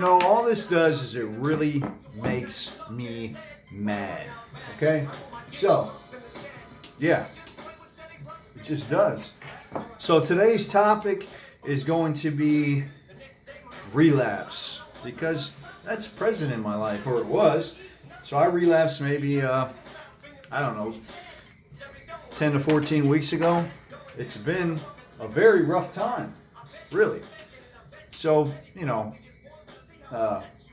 All this does is it really makes me mad. Okay? So, yeah, it just does. So, today's topic is going to be relapse because that's present in my life, or it was. So, I relapsed maybe, I don't know, 10 to 14 weeks ago. It's been a very rough time, really. So,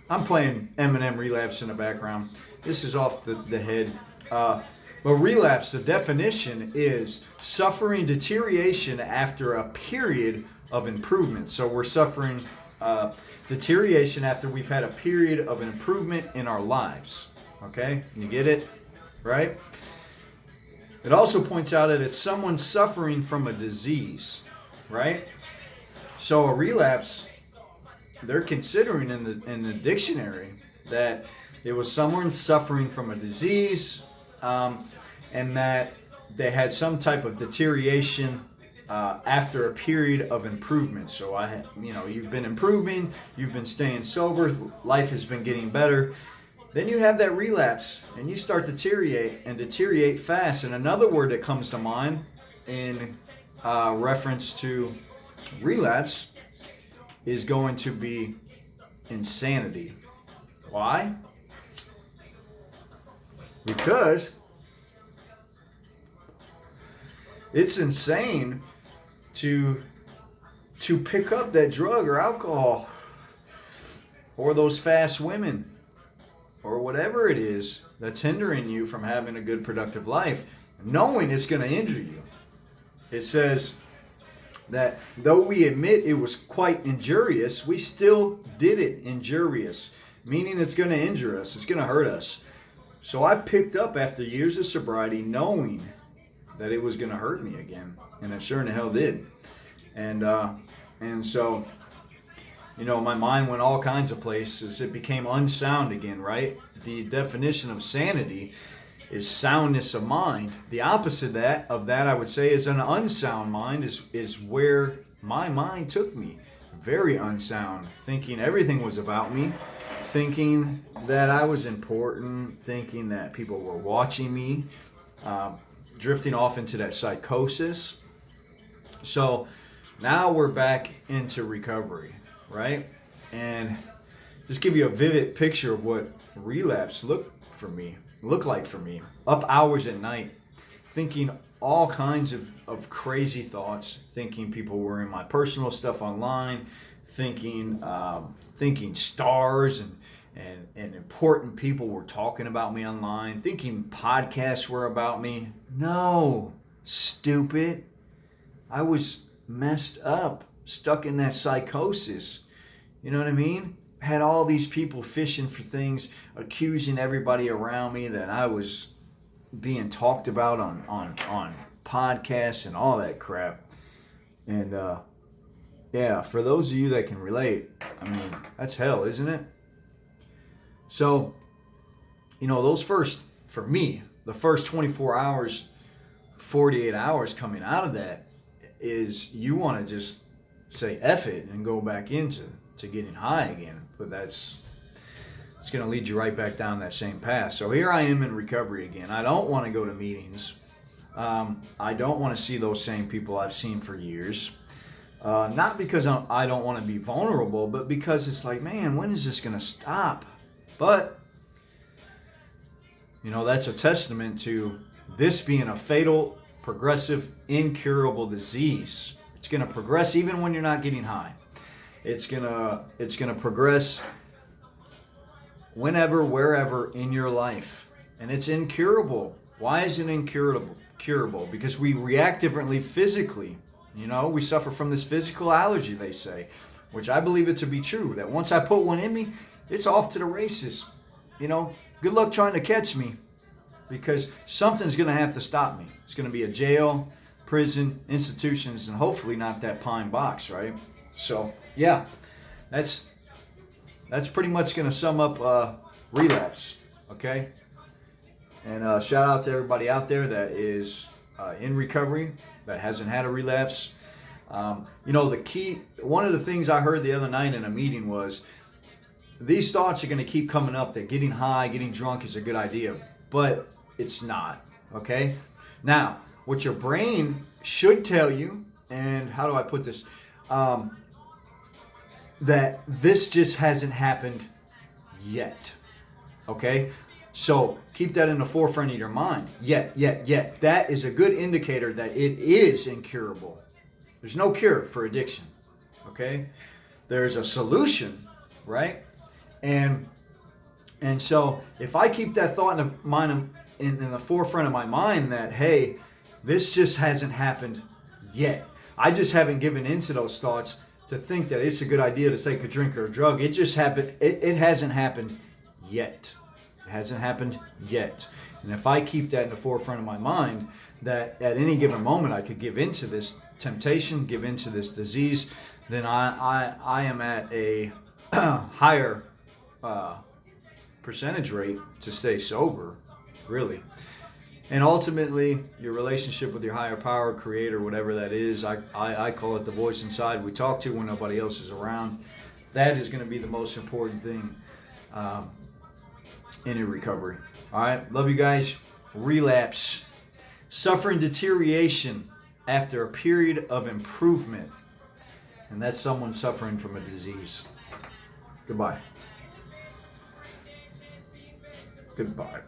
I'm playing Eminem Relapse in the background. This is off the head. But relapse, the definition is suffering deterioration after a period of improvement. So we're suffering deterioration after we've had a period of improvement in our lives. Okay? You get it? Right? It also points out that it's someone suffering from a disease. Right? So a relapse, they're considering in the dictionary that it was someone suffering from a disease, and that they had some type of deterioration after a period of improvement. So you've been improving, you've been staying sober, life has been getting better. Then you have that relapse, and you start to deteriorate fast. And another word that comes to mind in reference to relapse is going to be insanity. Why? Because it's insane to pick up that drug or alcohol or those fast women or whatever it is that's hindering you from having a good productive life, knowing it's going to injure you. It says that though we admit it was quite injurious, we still did it injurious, meaning it's going to injure us, it's going to hurt us. So I picked up after years of sobriety knowing that it was going to hurt me again, and it sure in the hell did. And so, my mind went all kinds of places. It became unsound again, right? The definition of sanity is soundness of mind. The opposite of that I would say is an unsound mind is where my mind took me. Very unsound, thinking everything was about me, thinking that I was important, thinking that people were watching me, drifting off into that psychosis. So now we're back into recovery, right? And just give you a vivid picture of what relapse looked like for me. Up hours at night, thinking all kinds of crazy thoughts, thinking people were in my personal stuff online, thinking stars and important people were talking about me online, thinking podcasts were about me. No, stupid. I was messed up, stuck in that psychosis. You know what I mean? Had all these people fishing for things, accusing everybody around me that I was being talked about on podcasts and all that crap. And for those of you that can relate, I mean, that's hell, isn't it? So, the first 24 hours, 48 hours coming out of that is you want to just say F it and go back into getting high again. But it's going to lead you right back down that same path. So here I am in recovery again. I don't want to go to meetings. I don't want to see those same people I've seen for years. Not because I don't want to be vulnerable, but because it's like, man, when is this going to stop? But, that's a testament to this being a fatal, progressive, incurable disease. It's going to progress even when you're not getting high. It's gonna progress whenever, wherever in your life. And it's incurable. Why is it incurable? Because we react differently physically. We suffer from this physical allergy, they say, which I believe it to be true, that once I put one in me, it's off to the races. Good luck trying to catch me, because something's going to have to stop me. It's going to be a jail, prison, institutions, and hopefully not that pine box, right? So, yeah, that's pretty much going to sum up relapse, okay? And shout out to everybody out there that is in recovery, that hasn't had a relapse. The key, one of the things I heard the other night in a meeting was these thoughts are going to keep coming up that getting high, getting drunk is a good idea, but it's not. Okay? Now, what your brain should tell you, and how do I put this? That this just hasn't happened yet. Okay? So keep that in the forefront of your mind. Yet. That is a good indicator that it is incurable. There's no cure for addiction. Okay? There's a solution, right? And so if I keep that thought in the mind, in the forefront of my mind, that hey, this just hasn't happened yet. I just haven't given into those thoughts to think that it's a good idea to take a drink or a drug. It just happened. It hasn't happened yet. It hasn't happened yet. And if I keep that in the forefront of my mind, that at any given moment I could give into this temptation, give into this disease, then I am at a higher percentage rate to stay sober, really. And ultimately, your relationship with your higher power, creator, whatever that is, I call it the voice inside we talk to when nobody else is around. That is going to be the most important thing in your recovery. All right, love you guys. Relapse. Suffering deterioration after a period of improvement. And that's someone suffering from a disease. Goodbye. Goodbye.